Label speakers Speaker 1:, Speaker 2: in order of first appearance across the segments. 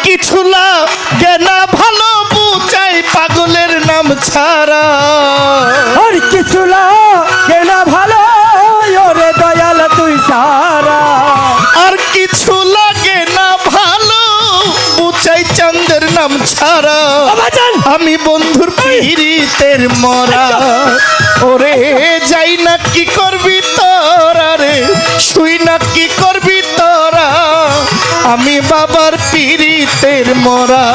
Speaker 1: কিছু লাগে না ভালো বুঝাই পাগলের নাম ছাড়া।
Speaker 2: আর কিছু লাগে না ভালো ওরে দয়াল তুই সারা।
Speaker 1: আর কিছু লাগে না ভালো বুঝাই চাঁদের নাম ছাড়া। আমি বন্ধুর পিরিতের মরা। ওরে যাই না কি করবি তোরা রে, শুই না কি করবি তোরা। আমি বাবার পিরিতের মরা।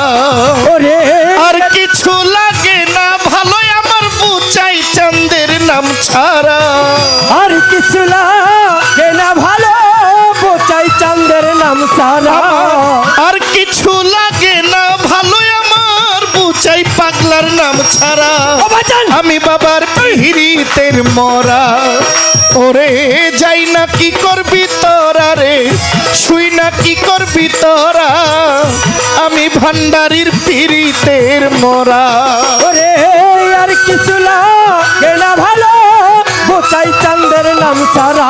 Speaker 2: ওরে
Speaker 1: আর কিছু লাগে না ভালো আমার বুঝাই চাঁদের নাম ছাড়া।
Speaker 2: আর কিছু লাগে না ভালো বোচাই চাঁদের নাম সারা।
Speaker 1: আর কিছু লাগে না ভালো আমার বুঝাই পাগলার নাম ছাড়া। আমি বাবার পিরিতের মরা। ওরে যাই না কি করবি তোরা রে, শুই না কি করবি তোরা। আমি ভান্ডারির পিরিতের মরা।
Speaker 2: ওরে আর কিছু লাগে না ভালো বোচাই চাঁদের নাম সারা।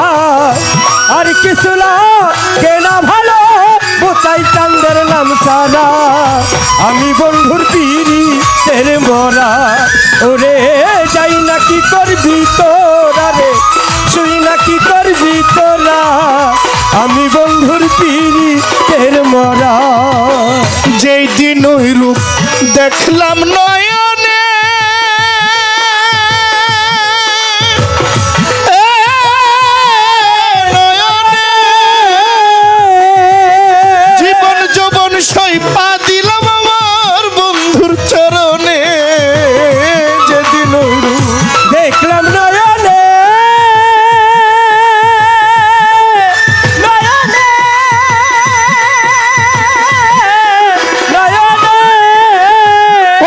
Speaker 2: আর কিছু লাগে না ভালো বোচাই চাঁদের নাম সারা। আমি বন্ধুর পিরিতের মরা। ওরে যাই না কি করবি তোরা রে, শুই না কি করবি তোরা। আমি বন্ধুর পিরিতের মরা।
Speaker 1: যেই দিন ওই রূপ দেখলাম নয়নে, জীবন যৌবন সইপা দিলাম আমার বন্ধুর চরণে। যেদিন ওই রূপ
Speaker 2: দেখলাম নয়নে নয়নে নয়নে।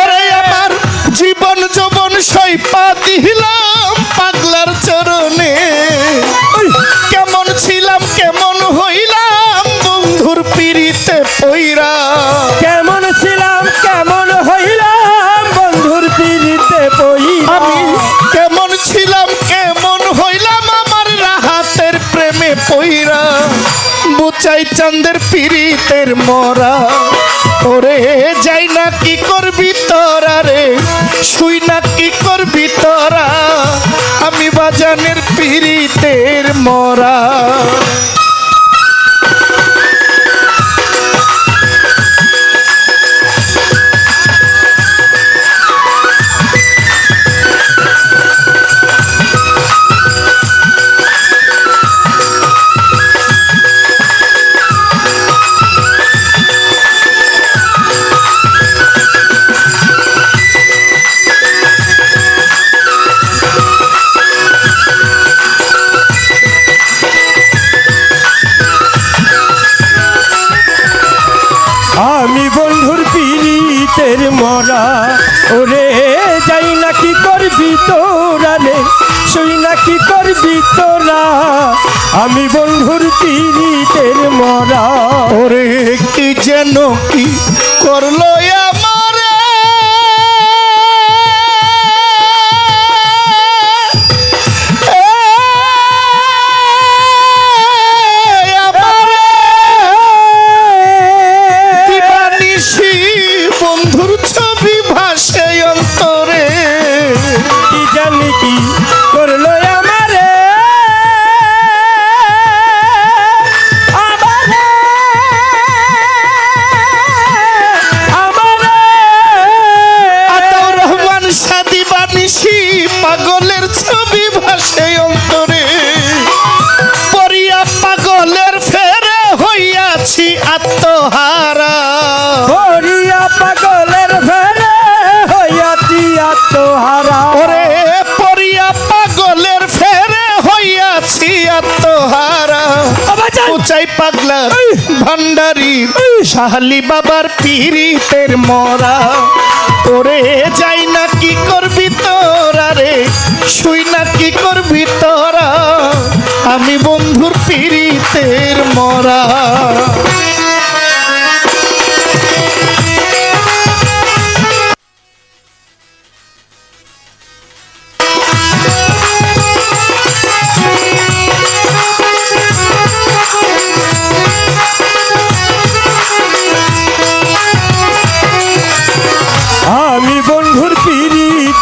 Speaker 1: ওরে আমার জীবন যৌবন সইপা দিলাম পাগলার চরণে। কেমন ছিলাম কেমন হইলাম বন্ধুর পিরিতে পইরা।
Speaker 2: কেমন ছিলাম কেমন হইলাম বন্ধুর পিরিতে পইরা।
Speaker 1: আমি কেমন ছিলাম কেমন হইলাম আমার রাহাতের প্রেমে পইরা। বুচাই চাঁদের পিরিতের মরা। ওরে যাই না কি করবি তোরা রে, শুই না কি করবি তোরা। আমি বাজানের পিরিতের মরা।
Speaker 2: আমি বন্ধুর পিরিতের মরা। ওরে যাই না কি করবি তোরা রে, শুই না কি করবি তোরা। আমি বন্ধুর পিরিতের মরা।
Speaker 1: ওরে কি যেন কি করলো আমারে, দিবানিশি বন্ধুর ছবি ভাসে অন্তরে।
Speaker 2: কি জানি কি করলো আমারে আমারে আমারে।
Speaker 1: আতাউর রহমান শাহ দিবানিশি পাগলের ছবি ভাসে অন্তরে। পরিয়া পাগলের ফেরে হইয়াছি আত্মহারা।
Speaker 2: হরিয়া পাগলের ফেরে হইয়াছি আত্মহারা।
Speaker 1: ওরে পরিয়া পাগলের ফেরে হইয়াছি আত্মহারা। উচাই পাগলার ভান্ডারি শাহলি বাবার পিরিতের মরা। ওরে যাই না কি করবি তোরা রে, শুই না কি করবি তোরা। আমি বন্ধুর পিরিতের মরা।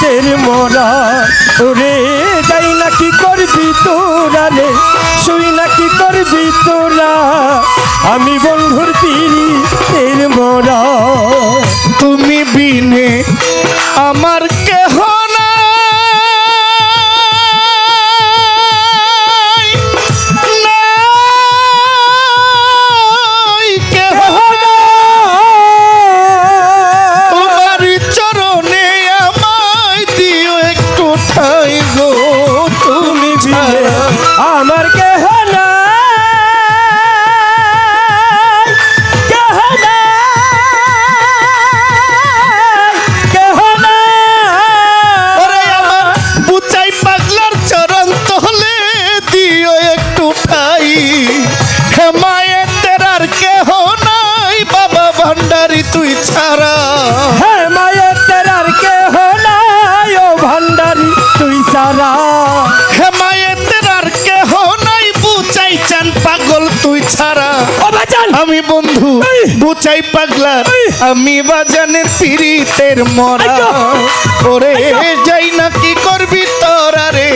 Speaker 2: পিড়িতের মরা ওরে যাই না কি করবি তোরা রে শুই না কি করবি তোরা আমি বন্ধুর পিড়িতের মরা
Speaker 1: তুমি বিনে আমার কেহ নাই, নাই কেহ নাই। তোমার চরণে আমায় দিও একটু ঠাই গো, তুমি ছাড়া
Speaker 2: আমার কেহ নাই, কেহ নাই, কেহ নাই।
Speaker 1: ওরে আমার বুচাই পাগলার চরণ তলে দিও একটু ঠাই, হেমায়েতের আর কেহ নাই বাবা ভান্ডারি তুই ছাড়া।
Speaker 2: হে মায়ের তেরার কেহ নাই ও ভান্ডারি তুই সারা
Speaker 1: হেমায়েতের আর কেহ নাই বুচাই চান পাগল তুই ছাড়া।
Speaker 2: ও বাজান
Speaker 1: আমি বন্ধু
Speaker 2: এই!
Speaker 1: বুচাই পাগলার
Speaker 2: এই!
Speaker 1: আমি বাজানের পিরিতের মরা।
Speaker 2: আইয়ো!
Speaker 1: ওরে
Speaker 2: আইয়ো!
Speaker 1: যাই না কি করবি তোরা রে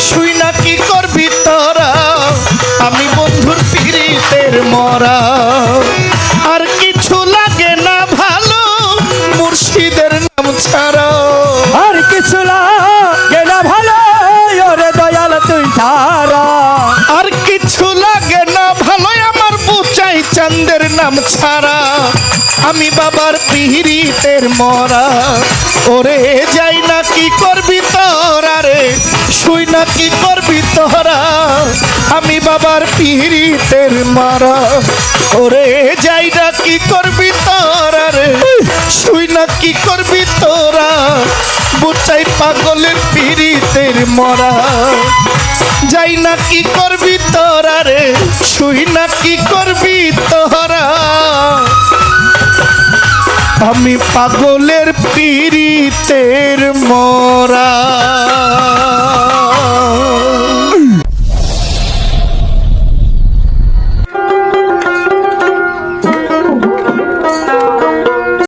Speaker 1: শুই না কি করবি তোরা আমি বন্ধুর পিরিতের মরা। আর কিছু লাগে না ভালো মুর্শিদের নাম ছাড়া।
Speaker 2: আর কিছু লাগে না ভালো ওরে দয়াল তুই সারা
Speaker 1: আর কিছু লাগে না ভালো আমার বুচাই চাঁদের নাম ছাড়া। আমি বাবার পিরিতের মরা। ওরে যাই না কি করবি তোরা রে শুই না কি করবি তোরা আমি বাবার পিরিতের মরা। ওরে যাই না কি করবি তোরা রে শুই না কি করবি তোরা বুচাই পাগলের পিরিতের মরা। যাই না কি করবি তোরা রে শুই না কি করবি তোরা আমি পাগলের পিরিতের মরা।